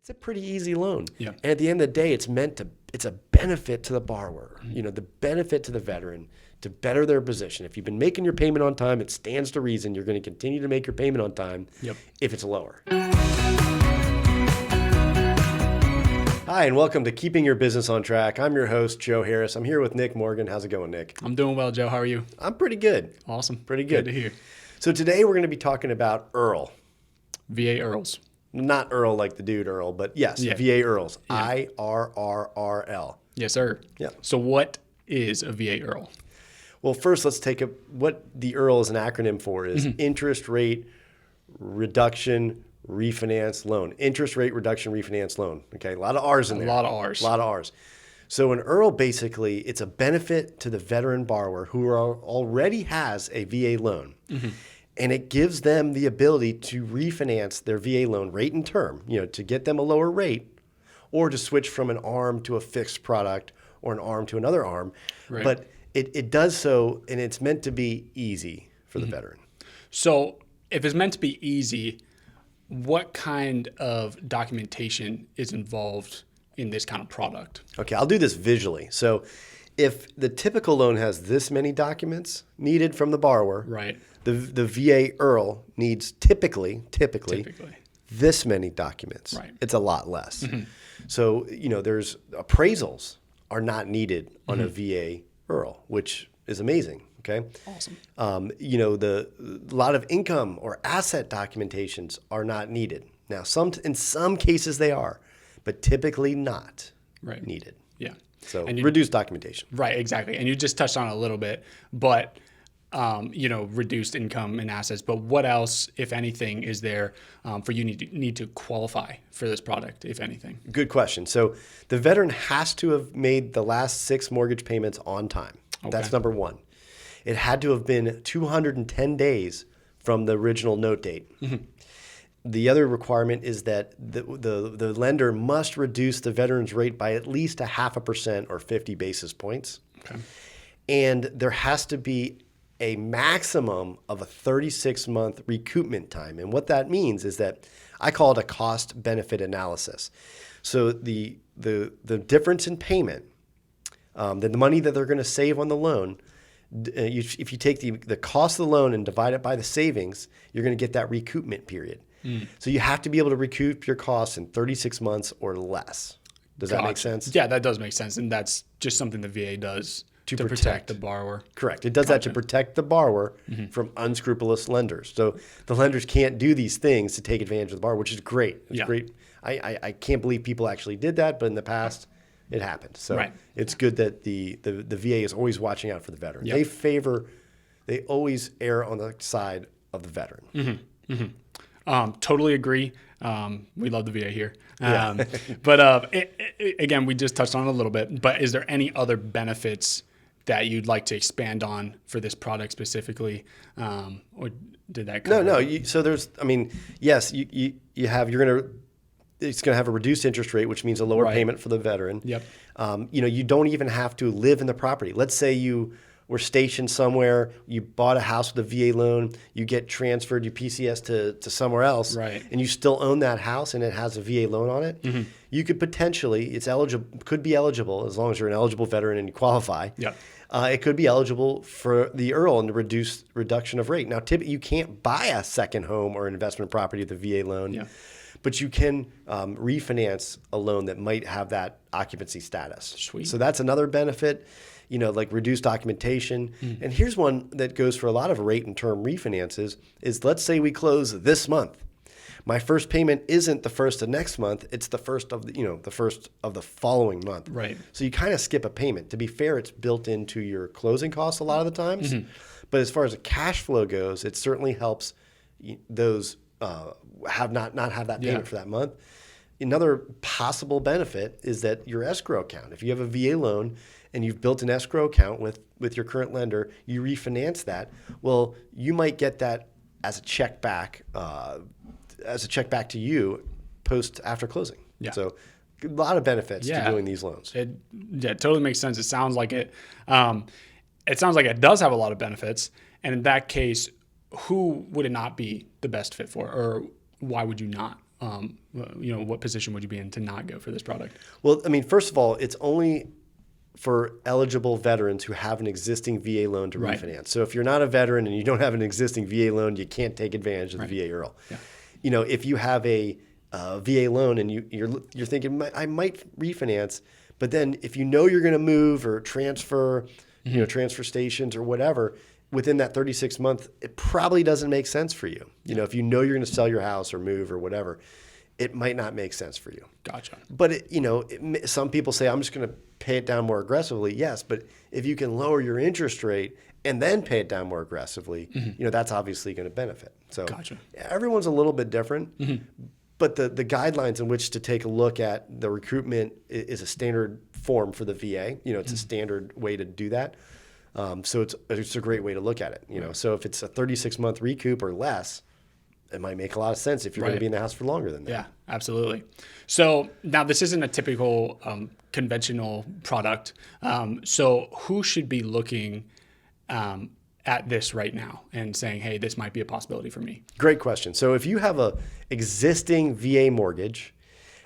it's a pretty easy loan. Yeah. And at the end of the day, it's a benefit to the borrower, the benefit to the veteran to better their position. If you've been making your payment on time, it stands to reason you're going to continue to make your payment on time if it's lower. Hi, and welcome to Keeping Your Business on Track. I'm your host, Joe Harris. I'm here with Nick Morgan. How's it going, Nick? I'm doing well, Joe. How are you? I'm pretty good. Awesome. Pretty good. Good to hear. So today we're going to be talking about IRRRL. VA IRRRLs. Not Earl like the dude Earl, but yes, VA IRRRLs. IRRRL. Yes, sir. Yeah. So what is a VA IRRRL? Well, first let's take what the IRRRL is an acronym for is Interest Rate Reduction Refinance Loan. Interest Rate Reduction Refinance Loan. Okay, a lot of R's in there. A lot of R's. A lot of R's. So an IRRRL basically, it's a benefit to the veteran borrower who already has a VA loan. And it gives them the ability to refinance their VA loan rate and term, to get them a lower rate or to switch from an ARM to a fixed product or an ARM to another ARM. Right. But it does so, and it's meant to be easy for the veteran. So if it's meant to be easy, what kind of documentation is involved in this kind of product? Okay, I'll do this visually. So if the typical loan has this many documents needed from the borrower, Right. the VA IRRRL needs typically this many documents. Right. It's a lot less. So, there's appraisals are not needed on a VA IRRRL, which is amazing. Okay. Awesome. The lot of income or asset documentations are not needed. Now, in some cases they are, but typically not needed. Yeah. So reduced documentation. Right, exactly. And you just touched on it a little bit, but reduced income and assets. But what else, if anything, is there for you need to qualify for this product, if anything? Good question. So the veteran has to have made the last 6 mortgage payments on time. Okay. That's number one. It had to have been 210 days from the original note date. The other requirement is that the lender must reduce the veteran's rate by at least 0.5% or 50 basis points. Okay. And there has to be a maximum of a 36-month recoupment time. And what that means is that I call it a cost-benefit analysis. So the difference in payment, the money that they're going to save on the loan, if you take the cost of the loan and divide it by the savings, you're going to get that recoupment period. So you have to be able to recoup your costs in 36 months or less. Does that make sense? Yeah, that does make sense. And that's just something the VA does to protect the borrower. Correct. It does that to protect the borrower from unscrupulous lenders. So the lenders can't do these things to take advantage of the borrower, which is great. It's great. I can't believe people actually did that, but in the past, it happened. So it's good that the VA is always watching out for the veteran. They always err on the side of the veteran. Totally agree. We love the VA here. But again, we just touched on it a little bit, but is there any other benefits that you'd like to expand on for this product specifically? Or did that cover it? So there's, yes, it's going to have a reduced interest rate, which means a lower payment for the veteran. Yep. You don't even have to live in the property. Let's say you were stationed somewhere, you bought a house with a VA loan, you get transferred your PCS to somewhere else, and you still own that house and it has a VA loan on it. You could potentially, could be eligible as long as you're an eligible veteran and you qualify. It could be eligible for the IRRRL and the reduction of rate. Now, typically, you can't buy a second home or investment property with a VA loan. But you can refinance a loan that might have that occupancy status. Sweet. So that's another benefit, like reduced documentation. And here's one that goes for a lot of rate and term refinances is let's say we close this month. My first payment isn't the first of next month. It's the first of the first of the following month. Right. So you kind of skip a payment. To be fair, it's built into your closing costs a lot of the times. But as far as the cash flow goes, it certainly helps those have not have that payment for that month. Another possible benefit is that your escrow account, if you have a VA loan and you've built an escrow account with your current lender, you refinance that. Well, you might get that as a check back to you after closing. So a lot of benefits to doing these loans. It totally makes sense. It sounds like it. It sounds like it does have a lot of benefits, and in that case, who would it not be the best fit for, or why would you not what position would you be in to not go for this product? Well, I mean, first of all, it's only for eligible veterans who have an existing VA loan to refinance. So if you're not a veteran and you don't have an existing VA loan, you can't take advantage of the VA IRRRL. Yeah. If you have a VA loan and you're thinking, I might refinance, but then if you know you're going to move or transfer, transfer stations or whatever, within that 36 month, it probably doesn't make sense for you. If you know you're going to sell your house or move or whatever, it might not make sense for you. Gotcha. But some people say, I'm just going to pay it down more aggressively. Yes, but if you can lower your interest rate and then pay it down more aggressively, that's obviously going to benefit. So gotcha. Everyone's a little bit different, but the guidelines in which to take a look at the recruitment is a standard form for the VA. It's a standard way to do that. So it's a great way to look at it. So if it's a 36-month recoup or less, it might make a lot of sense if you're going to be in the house for longer than that. Yeah, absolutely. So now this isn't a typical conventional product. So who should be looking at this right now and saying, hey, this might be a possibility for me? Great question. So if you have a existing VA mortgage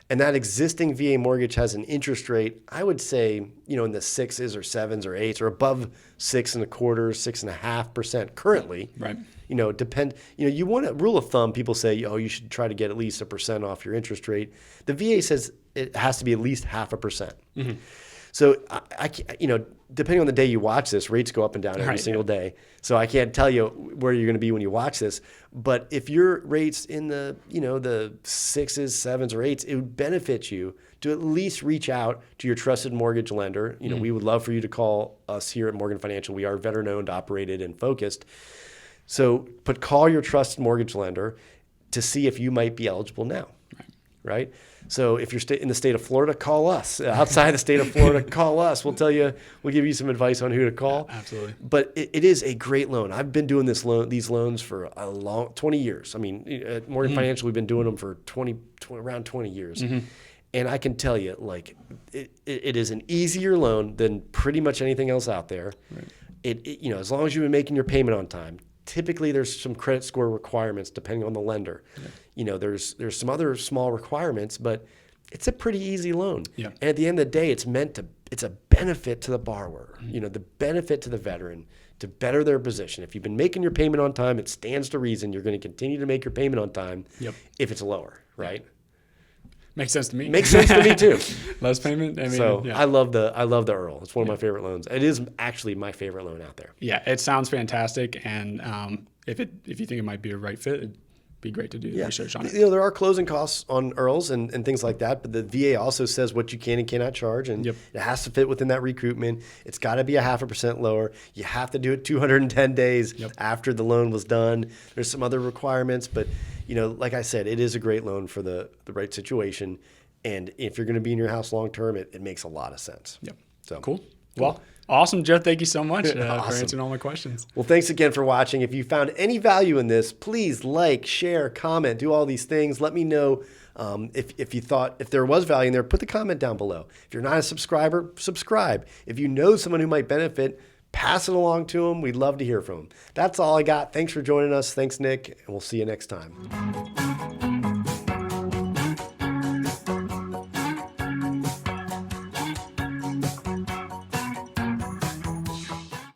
and that existing VA mortgage has an interest rate, I would say, in the 6s or 7s or 8s or above 6.25%, 6.5% currently. Right. You want a rule of thumb. People say, you should try to get at least 1% off your interest rate. The VA says it has to be at least 0.5%. Mm-hmm. So depending on the day you watch this, rates go up and down every single day. So I can't tell you where you're going to be when you watch this. But if your rate's in the 6s, 7s, or 8s, it would benefit you to at least reach out to your trusted mortgage lender. We would love for you to call us here at Morgan Financial. We are veteran-owned, operated, and focused. But call your trusted mortgage lender to see if you might be eligible now, right? So if you're in the state of Florida, call us. Outside the state of Florida, call us. We'll give you some advice on who to call. Yeah, absolutely. But it is a great loan. I've been doing these loans for 20 years. I mean, at Morgan Financial, we've been doing them for around 20 years. Mm-hmm. And I can tell you, it is an easier loan than pretty much anything else out there. Right. As long as you've been making your payment on time. Typically, there's some credit score requirements depending on the lender. Yeah. There's some other small requirements, but it's a pretty easy loan. Yeah. And at the end of the day, it's a benefit to the borrower. Mm-hmm. The benefit to the veteran to better their position. If you've been making your payment on time, it stands to reason you're going to continue to make your payment on time. Yep. If it's lower, right? Makes sense to me. Makes sense to me too. Less payment. I love the IRRRL. It's one of my favorite loans. It is actually my favorite loan out there. Yeah, it sounds fantastic, and if you think it might be a right fit, it'd be great to do research on it. There are closing costs on IRRRLs and things like that, but the VA also says what you can and cannot charge, and it has to fit within that recoupment. It's got to be 0.5% lower. You have to do it 210 days after the loan was done. There's some other requirements, but like I said, it is a great loan for the right situation, and if you're going to be in your house long term, it makes a lot of sense. Yep. So cool. Well. Awesome, Joe. Thank you so much for answering all my questions. Well, thanks again for watching. If you found any value in this, please like, share, comment, do all these things. Let me know if there was value in there. Put the comment down below. If you're not a subscriber, subscribe. If you know someone who might benefit, pass it along to them. We'd love to hear from them. That's all I got. Thanks for joining us. Thanks, Nick, and we'll see you next time.